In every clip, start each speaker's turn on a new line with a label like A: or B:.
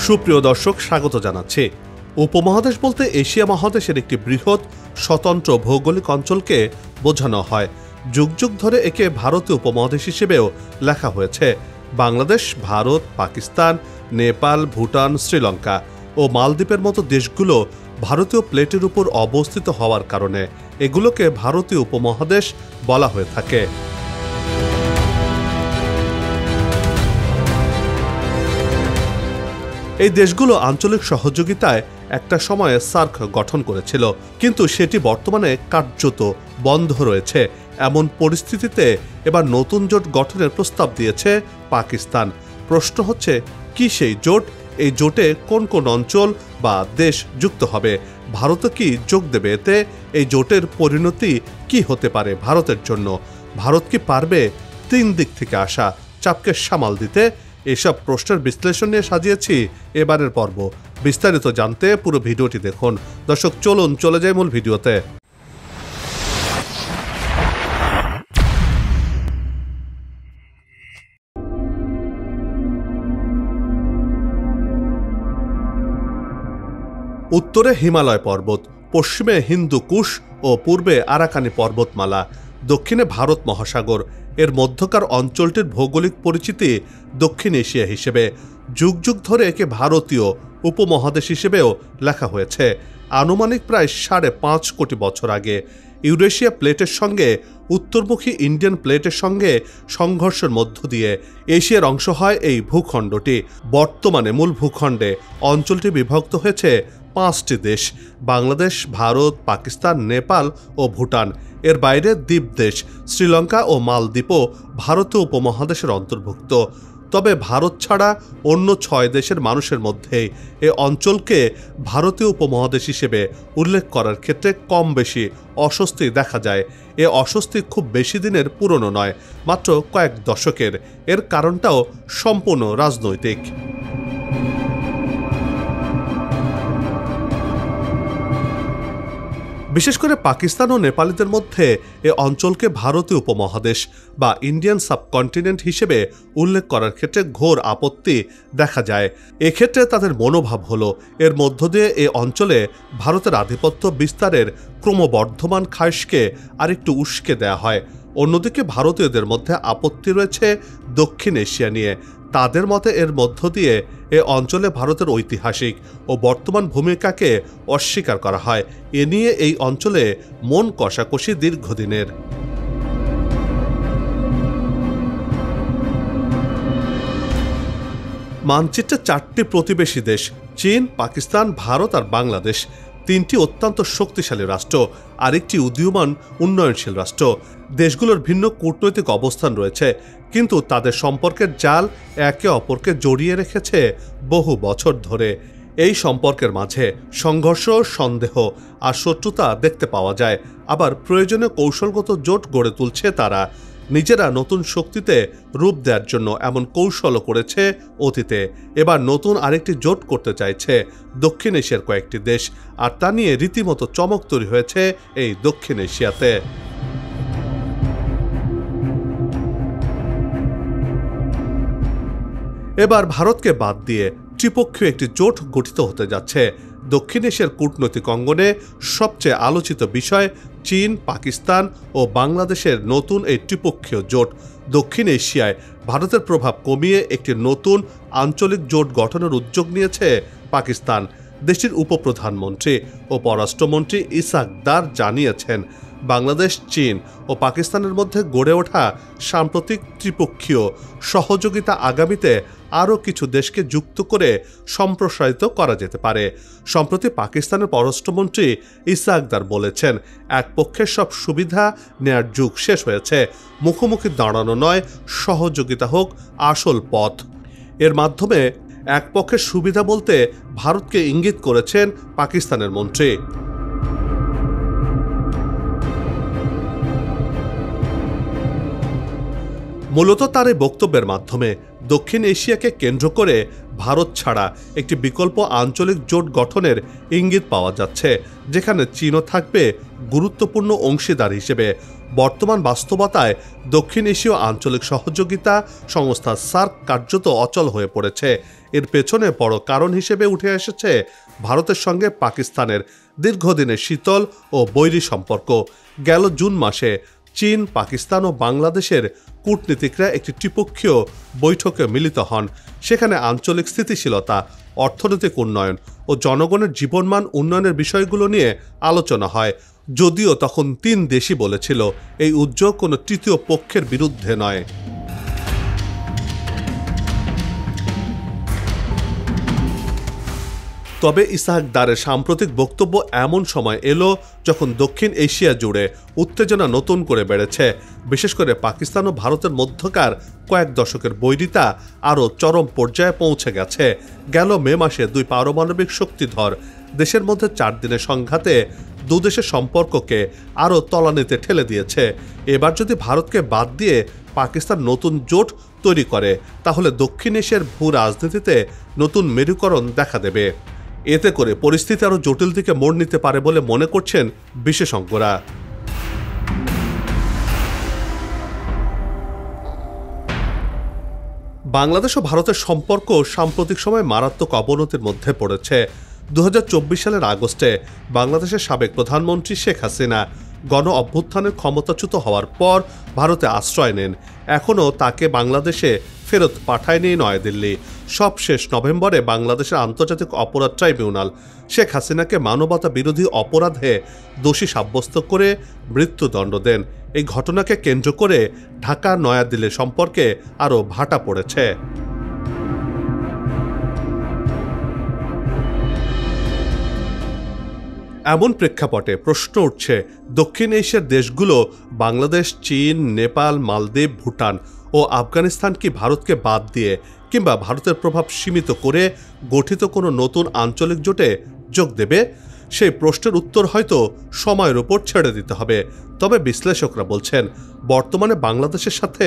A: সুপ্রিয় দর্শক, স্বাগত জানাচ্ছি। উপমহাদেশ বলতে এশিয়া মহাদেশের একটি বৃহৎ স্বতন্ত্র ভৌগোলিক অঞ্চলকে বোঝানো হয়। যুগ যুগ ধরে একে ভারতীয় উপমহাদেশ হিসেবেও লেখা হয়েছে। বাংলাদেশ, ভারত, পাকিস্তান, নেপাল, ভুটান, শ্রীলঙ্কা ও মালদ্বীপের মতো দেশগুলো ভারতীয় প্লেটের উপর অবস্থিত হওয়ার কারণে এগুলোকে ভারতীয় উপমহাদেশ বলা হয়ে থাকে। এই দেশগুলো আঞ্চলিক সহযোগিতায় একটা সময়ে সার্ক গঠন করেছিল, কিন্তু সেটি বর্তমানে কার্যত বন্ধ রয়েছে। এমন পরিস্থিতিতে এবার নতুন জোট গঠনের প্রস্তাব দিয়েছে পাকিস্তান। প্রশ্ন হচ্ছে, কি সেই জোট? এই জোটে কোন কোন অঞ্চল বা দেশ যুক্ত হবে? ভারত কি যোগ দেবে এতে? এই জোটের পরিণতি কি হতে পারে ভারতের জন্য? ভারত কি পারবে 3 দিক থেকে আসা চাপকে সামাল দিতে? এসব প্রশ্নের বিশ্লেষণ নিয়ে সাজিয়েছি এবারের পর্ব। বিস্তারিত জানতে পুরো ভিডিওটি দেখুন। দর্শক, চলুন চলে যাই মূল ভিডিওতে। উত্তরে হিমালয় পর্বত, পশ্চিমে হিন্দু কুশ ও পূর্বে আরাকানি পর্বতমালা, দক্ষিণে ভারত মহাসাগর। এর মধ্যকার অঞ্চলটির ভৌগোলিক পরিচিতি দক্ষিণ এশিয়া হিসেবে। যুগ যুগ ধরে একে ভারতীয় উপমহাদেশ হিসেবেও লেখা হয়েছে। আনুমানিক প্রায় 5.5 কোটি বছর আগে ইউরেশিয়া প্লেটের সঙ্গে উত্তরমুখী ইন্ডিয়ান প্লেটের সঙ্গে সংঘর্ষের মধ্য দিয়ে এশিয়ার অংশ হয় এই ভূখণ্ডটি। বর্তমানে মূল ভূখণ্ডে অঞ্চলটি বিভক্ত হয়েছে 5টি দেশ: বাংলাদেশ, ভারত, পাকিস্তান, নেপাল ও ভুটান। এর বাইরে দ্বীপ দেশ শ্রীলঙ্কা ও মালদ্বীপও ভারতীয় উপমহাদেশের অন্তর্ভুক্ত। তবে ভারত ছাড়া অন্য 6 দেশের মানুষের মধ্যেই এ অঞ্চলকে ভারতীয় উপমহাদেশ হিসেবে উল্লেখ করার ক্ষেত্রে কম বেশি অস্বস্তি দেখা যায়। এ অস্বস্তি খুব বেশি দিনের পুরনো নয়, মাত্র কয়েক দশকের। এর কারণটাও সম্পূর্ণ রাজনৈতিক। বিশেষ করে পাকিস্তান ও নেপালিদের মধ্যে এ অঞ্চলকে ভারতীয় উপমহাদেশ বা ইন্ডিয়ান সাবকন্টিনেন্ট হিসেবে উল্লেখ করার ক্ষেত্রে ঘোর আপত্তি দেখা যায়। এক্ষেত্রে তাদের মনোভাব হলো, এর মধ্য দিয়ে এ অঞ্চলে ভারতের আধিপত্য বিস্তারের ক্রমবর্ধমান খায়েশকে আরেকটু উস্কে দেয়া হয়। অন্যদিকে ভারতীয়দের মধ্যে আপত্তি রয়েছে দক্ষিণ এশিয়া নিয়ে। তাদের মতে এর মধ্য দিয়ে এ অঞ্চলে ভারতের ঐতিহাসিক ও বর্তমান ভূমিকাকে অস্বীকার করা হয়। এ নিয়ে এই অঞ্চলে মন কষাকষি দীর্ঘদিনের। মানচিত্রে 4টি প্রতিবেশী দেশ: চীন, পাকিস্তান, ভারত আর বাংলাদেশ। 3টি অত্যন্ত শক্তিশালী রাষ্ট্র, আরেকটি উদীয়মান উন্নয়নশীল রাষ্ট্র। দেশগুলোর ভিন্ন কূটনৈতিক অবস্থান রয়েছে, কিন্তু তাদের সম্পর্কের জাল একে অপরকে জড়িয়ে রেখেছে বহু বছর ধরে। এই সম্পর্কের মাঝে সংঘর্ষ, সন্দেহ আর শত্রুতা দেখতে পাওয়া যায়। আবার প্রয়োজনীয় কৌশলগত জোট গড়ে তুলছে তারা। নিজেরা নতুন শক্তিতে রূপ দেওয়ার জন্য এমন কৌশলও করেছে অতীতে। এবার নতুন আরেকটি জোট করতে চাইছে দক্ষিণ এশিয়ার কয়েকটি দেশ, আর তা নিয়ে রীতিমতো চমক তৈরি হয়েছে এই দক্ষিণ এশিয়াতে। এবার ভারতকে বাদ দিয়ে ত্রিপক্ষীয় একটি জোট গঠিত হতে যাচ্ছে। দক্ষিণ এশিয়ার কূটনৈতিক অঙ্গনে সবচেয়ে আলোচিত বিষয় চীন, পাকিস্তান ও বাংলাদেশের নতুন এই ত্রিপক্ষীয় জোট। দক্ষিণ এশিয়ায় ভারতের প্রভাব কমিয়ে একটি নতুন আঞ্চলিক জোট গঠনের উদ্যোগ নিয়েছে পাকিস্তান। দেশটির উপপ্রধানমন্ত্রী ও পররাষ্ট্রমন্ত্রী ইসাক দার জানিয়েছেন, বাংলাদেশ, চীন ও পাকিস্তানের মধ্যে গড়ে ওঠা সাম্প্রতিক ত্রিপক্ষীয় সহযোগিতা আগামীতে আরও কিছু দেশকে যুক্ত করে সম্প্রসারিত করা যেতে পারে। সম্প্রতি পাকিস্তানের পররাষ্ট্রমন্ত্রী ইসাক দার বলেছেন, এক পক্ষের সব সুবিধা নেয়ার যুগ শেষ হয়েছে। মুখোমুখি দাঁড়ানো নয়, সহযোগিতা হোক আসল পথ। এর মাধ্যমে এক পক্ষের সুবিধা বলতে ভারতকে ইঙ্গিত করেছেন পাকিস্তানের মন্ত্রী। মূলত তার এই বক্তব্যের মাধ্যমে দক্ষিণ এশিয়াকে কেন্দ্র করে ভারত ছাড়া একটি বিকল্প আঞ্চলিক জোট গঠনের ইঙ্গিত পাওয়া যাচ্ছে, যেখানে চীনও থাকবে গুরুত্বপূর্ণ অংশীদার হিসেবে। বর্তমান বাস্তবতায় দক্ষিণ এশীয় আঞ্চলিক সহযোগিতা সংস্থা সার্ক কার্যত অচল হয়ে পড়েছে। এর পেছনে বড় কারণ হিসেবে উঠে এসেছে ভারতের সঙ্গে পাকিস্তানের দীর্ঘদিনের শীতল ও বৈরী সম্পর্ক। গেল জুন মাসে চীন, পাকিস্তান ও বাংলাদেশের কূটনীতিকরা একটি ত্রিপক্ষীয় বৈঠকে মিলিত হন। সেখানে আঞ্চলিক স্থিতিশীলতা, অর্থনৈতিক উন্নয়ন ও জনগণের জীবনমান উন্নয়নের বিষয়গুলো নিয়ে আলোচনা হয়। যদিও তখন 3 দেশই বলেছিল এই উদ্যোগ কোনো তৃতীয় পক্ষের বিরুদ্ধে নয়। তবে ইসহাক দারের সাম্প্রতিক বক্তব্য এমন সময় এলো যখন দক্ষিণ এশিয়া জুড়ে উত্তেজনা নতুন করে বেড়েছে। বিশেষ করে পাকিস্তান ও ভারতের মধ্যকার কয়েক দশকের বৈরিতা আরও চরম পর্যায়ে পৌঁছে গেছে। গেল মে মাসে 2 পারমাণবিক শক্তিধর দেশের মধ্যে 4 দিনের সংঘাতে দুদেশের সম্পর্ককে আরও তলানিতে ঠেলে দিয়েছে। এবার যদি ভারতকে বাদ দিয়ে পাকিস্তান নতুন জোট তৈরি করে, তাহলে দক্ষিণ এশিয়ার ভূ রাজনীতিতে নতুন মেরুকরণ দেখা দেবে। এতে করে পরিস্থিতি আরও জটিল দিকে মোড় নিতে পারে বলে মনে করছেন বিশেষজ্ঞরা। বাংলাদেশ ও ভারতের সম্পর্ক সাম্প্রতিক সময়ে মারাত্মক অবনতির মধ্যে পড়েছে। 2024 সালের আগস্টে বাংলাদেশের সাবেক প্রধানমন্ত্রী শেখ হাসিনা গণ অভ্যুত্থানের ক্ষমতাচ্যুত হওয়ার পর ভারতে আশ্রয় নেন। এখনও তাকে বাংলাদেশে ফেরত পাঠায়নি নয়াদিল্লি। সবশেষ নভেম্বরে বাংলাদেশের আন্তর্জাতিক অপরাধ ট্রাইব্যুনাল শেখ হাসিনাকে মানবতা বিরোধী অপরাধে দোষী সাব্যস্ত করে মৃত্যুদণ্ড দেন। এই ঘটনাকে কেন্দ্র করে ঢাকা নয়াদিল্লির সম্পর্কে আরও ভাটা পড়েছে। এমন প্রেক্ষাপটে প্রশ্ন উঠছে, দক্ষিণ এশিয়ার দেশগুলো বাংলাদেশ, চীন, নেপাল, মালদ্বীপ, ভুটান ও আফগানিস্তান কি ভারতকে বাদ দিয়ে কিংবা ভারতের প্রভাব সীমিত করে গঠিত কোনো নতুন আঞ্চলিক জোটে যোগ দেবে? সেই প্রশ্নের উত্তর হয়তো সময়ের উপর ছেড়ে দিতে হবে। তবে বিশ্লেষকরা বলছেন, বর্তমানে বাংলাদেশের সাথে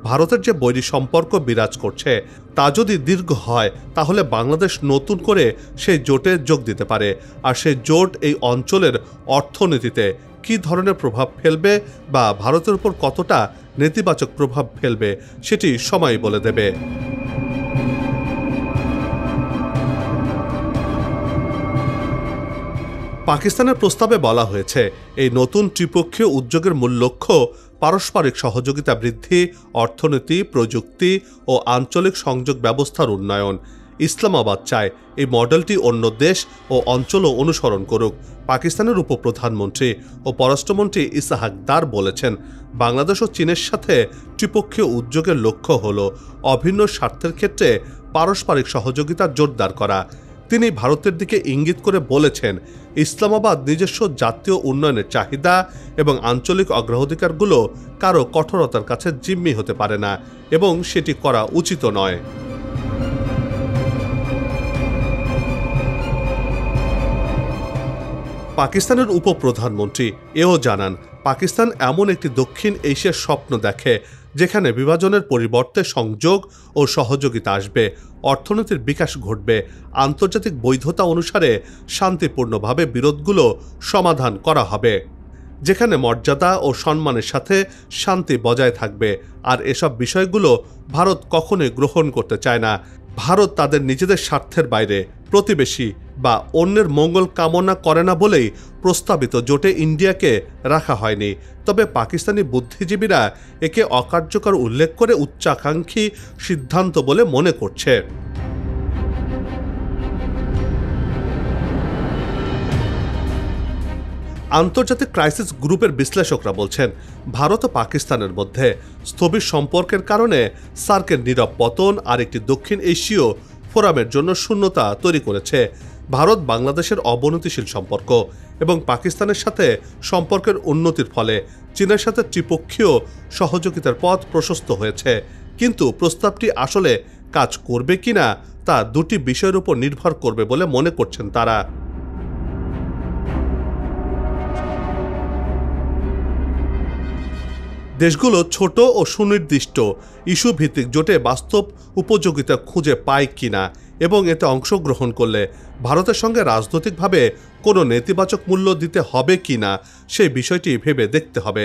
A: ভারতের যে বৈরী সম্পর্ক বিরাজ করছে তা যদি দীর্ঘ হয়, তাহলে বাংলাদেশ নতুন করে সেই জোটে যোগ দিতে পারে। আর সেই জোট এই অঞ্চলের অর্থনীতিতে কী ধরনের প্রভাব ফেলবে বা ভারতের উপর কতটা নেতিবাচক প্রভাব ফেলবে সেটি সময়ই বলে দেবে। পাকিস্তানের প্রস্তাবে বলা হয়েছে, এই নতুন ত্রিপক্ষীয় উদ্যোগের মূল লক্ষ্য পারস্পরিক সহযোগিতা বৃদ্ধি, অর্থনীতি, প্রযুক্তি ও আঞ্চলিক সংযোগ ব্যবস্থার উন্নয়ন। ইসলামাবাদ চায় এই মডেলটি অন্য দেশ ও অঞ্চলও অনুসরণ করুক। পাকিস্তানের উপপ্রধানমন্ত্রী ও পররাষ্ট্রমন্ত্রী ইসহাক দার বলেছেন, বাংলাদেশ ও চীনের সাথে ত্রিপক্ষীয় উদ্যোগের লক্ষ্য হল অভিন্ন স্বার্থের ক্ষেত্রে পারস্পরিক সহযোগিতা জোরদার করা। তিনি ভারতের দিকে ইঙ্গিত করে বলেছেন, ইসলামাবাদ নিজস্ব জাতীয় উন্নয়নের চাহিদা এবং আঞ্চলিক অগ্রাধিকারগুলো কারো কঠোরতার কাছে জিম্মি হতে পারে না এবং সেটি করা উচিত নয়। পাকিস্তানের উপপ্রধানমন্ত্রী এও জানান, পাকিস্তান এমন একটি দক্ষিণ এশিয়ার স্বপ্ন দেখে যেখানে বিভাজনের পরিবর্তে সংযোগ ও সহযোগিতা আসবে, অর্থনীতির বিকাশ ঘটবে, আন্তর্জাতিক বৈধতা অনুসারে শান্তিপূর্ণভাবে বিরোধগুলো সমাধান করা হবে, যেখানে মর্যাদা ও সম্মানের সাথে শান্তি বজায় থাকবে। আর এসব বিষয়গুলো ভারত কখনোই গ্রহণ করতে চায় না। ভারত তাদের নিজেদের স্বার্থের বাইরে প্রতিবেশী বা অন্যের মঙ্গল কামনা করে না বলেই প্রস্তাবিত জোটে ইন্ডিয়াকে রাখা হয়নি। তবে পাকিস্তানি বুদ্ধিজীবীরা একে অকার্যকর উল্লেখ করে উচ্চাকাঙ্ক্ষী সিদ্ধান্ত বলে মনে করছে। আন্তর্জাতিক ক্রাইসিস গ্রুপের বিশ্লেষকরা বলছেন, ভারত ও পাকিস্তানের মধ্যে স্থবির সম্পর্কের কারণে সার্কের নীরব পতন আর একটি দক্ষিণ এশীয় ফোরামের জন্য শূন্যতা তৈরি করেছে। ভারত বাংলাদেশের অবনতিশীল সম্পর্ক এবং পাকিস্তানের সাথে সম্পর্কের উন্নতির ফলে চীনের সাথে ত্রিপক্ষীয় সহযোগিতার পথ প্রশস্ত হয়েছে। কিন্তু প্রস্তাবটি আসলে কাজ করবে কিনা তা দুটি বিষয়ের উপর নির্ভর করবে বলে মনে করছেন তারা। দেশগুলো ছোট ও সুনির্দিষ্ট ইস্যু ভিত্তিক জোটে বাস্তব উপযোগিতা খুঁজে পায় কিনা এবং এতে অংশগ্রহণ করলে ভারতের সঙ্গে রাজনৈতিকভাবে কোনো নেতিবাচক মূল্য দিতে হবে কি না সেই বিষয়টি ভেবে দেখতে হবে।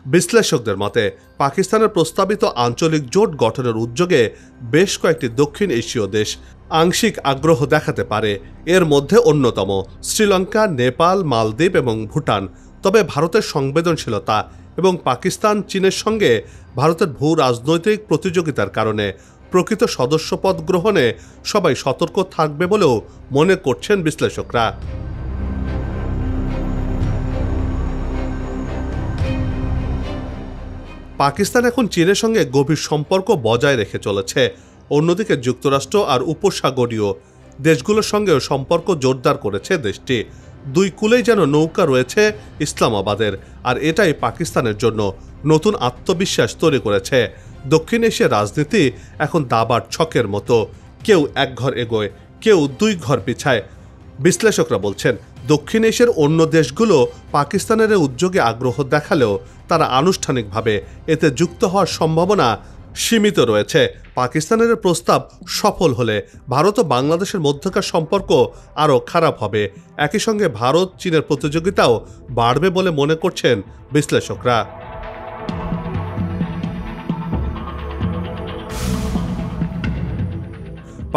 A: বিশ্লেষকদের মতে পাকিস্তানের প্রস্তাবিত আঞ্চলিক জোট গঠনের উদ্যোগে বেশ কয়েকটি দক্ষিণ এশীয় দেশ আংশিক আগ্রহ দেখাতে পারে। এর মধ্যে অন্যতম শ্রীলঙ্কা, নেপাল, মালদ্বীপ এবং ভুটান। তবে ভারতের সংবেদনশীলতা এবং পাকিস্তান চীনের সঙ্গে ভারতের ভূ রাজনৈতিক প্রতিযোগিতার কারণে প্রকৃত সদস্যপদ গ্রহণে সবাই সতর্ক থাকবে বলেও মনে করছেন বিশ্লেষকরা। পাকিস্তান এখন চীনের সঙ্গে গভীর সম্পর্ক বজায় রেখে চলেছে। অন্যদিকে যুক্তরাষ্ট্র আর উপসাগরীয় দেশগুলোর সঙ্গেও সম্পর্ক জোরদার করেছে দেশটি। দুই কূলেই যেন নৌকা রয়েছে ইসলামাবাদের, আর এটাই পাকিস্তানের জন্য নতুন আত্মবিশ্বাস তৈরি করেছে। দক্ষিণ এশিয়ার রাজনীতি এখন দাবার ছকের মতো, কেউ এক ঘর এগোয়, কেউ দুই ঘর পিছায়। বিশ্লেষকরা বলছেন দক্ষিণ এশিয়ার অন্য দেশগুলো পাকিস্তানের উদ্যোগে আগ্রহ দেখালেও তারা আনুষ্ঠানিকভাবে এতে যুক্ত হওয়ার সম্ভাবনা সীমিত রয়েছে। পাকিস্তানের প্রস্তাব সফল হলে ভারত ও বাংলাদেশের মধ্যকার সম্পর্ক আরও খারাপ হবে। একই সঙ্গে ভারত চীনের প্রতিযোগিতাও বাড়বে বলে মনে করছেন বিশ্লেষকরা।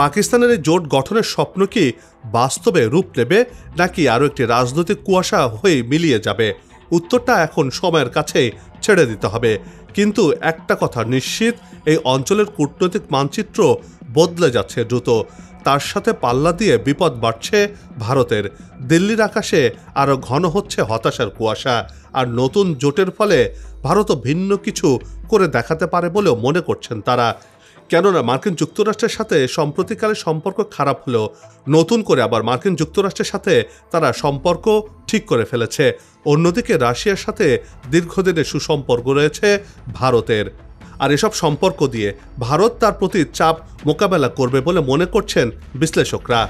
A: পাকিস্তানের এই জোট গঠনের স্বপ্ন কি বাস্তবে রূপ নেবে, নাকি আরও একটি রাজনৈতিক কুয়াশা হয়ে মিলিয়ে যাবে? উত্তরটা এখন সময়ের কাছে ছেড়ে দিতে হবে। কিন্তু একটা কথা নিশ্চিত, এই অঞ্চলের কূটনৈতিক মানচিত্র বদলে যাচ্ছে দ্রুত। তার সাথে পাল্লা দিয়ে বিপদ বাড়ছে ভারতের। দিল্লির আকাশে আরও ঘন হচ্ছে হতাশার কুয়াশা। আর নতুন জোটের ফলে ভারতও ভিন্ন কিছু করে দেখাতে পারে বলেও মনে করছেন তারা। কেননা মার্কিন যুক্তরাষ্ট্রের সাথে সম্প্রতিকালে সম্পর্ক খারাপ হলেও নতুন করে আবার মার্কিন যুক্তরাষ্ট্রের সাথে তারা সম্পর্ক ঠিক করে ফেলেছে। অন্যদিকে রাশিয়ার সাথে দীর্ঘদিনের সুসম্পর্ক রয়েছে ভারতের। আর এসব সম্পর্ক দিয়ে ভারত তার প্রতি চাপ মোকাবেলা করবে বলে মনে করছেন বিশ্লেষকরা।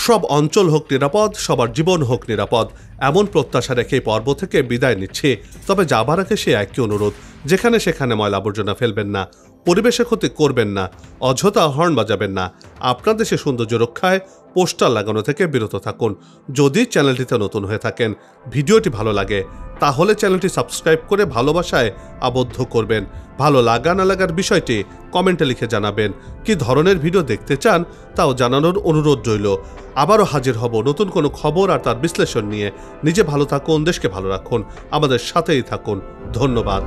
A: সব অঞ্চল হোক নিরাপদ, সবার জীবন হোক নিরাপদ, এমন প্রত্যাশা রেখে পর্ব থেকে বিদায় নিচ্ছি। তবে যাবার আগে সে একই অনুরোধ, যেখানে সেখানে ময়লা আবর্জনা ফেলবেন না, পরিবেশের ক্ষতি করবেন না, অযথা হর্ন বাজাবেন না। আপনার দেশের সৌন্দর্য রক্ষায় পোস্টার লাগানো থেকে বিরত থাকুন। যদি চ্যানেলটিতে নতুন হয়ে থাকেন, ভিডিওটি ভালো লাগে, তাহলে চ্যানেলটি সাবস্ক্রাইব করে ভালোবাসায় আবদ্ধ করবেন। ভালো লাগা না লাগার বিষয়টি কমেন্টে লিখে জানাবেন। কি ধরনের ভিডিও দেখতে চান তাও জানানোর অনুরোধ রইল। আবারও হাজির হব নতুন কোনো খবর আর তার বিশ্লেষণ নিয়ে। নিজে ভালো থাকুন, দেশকে ভালো রাখুন, আমাদের সাথেই থাকুন। ধন্যবাদ।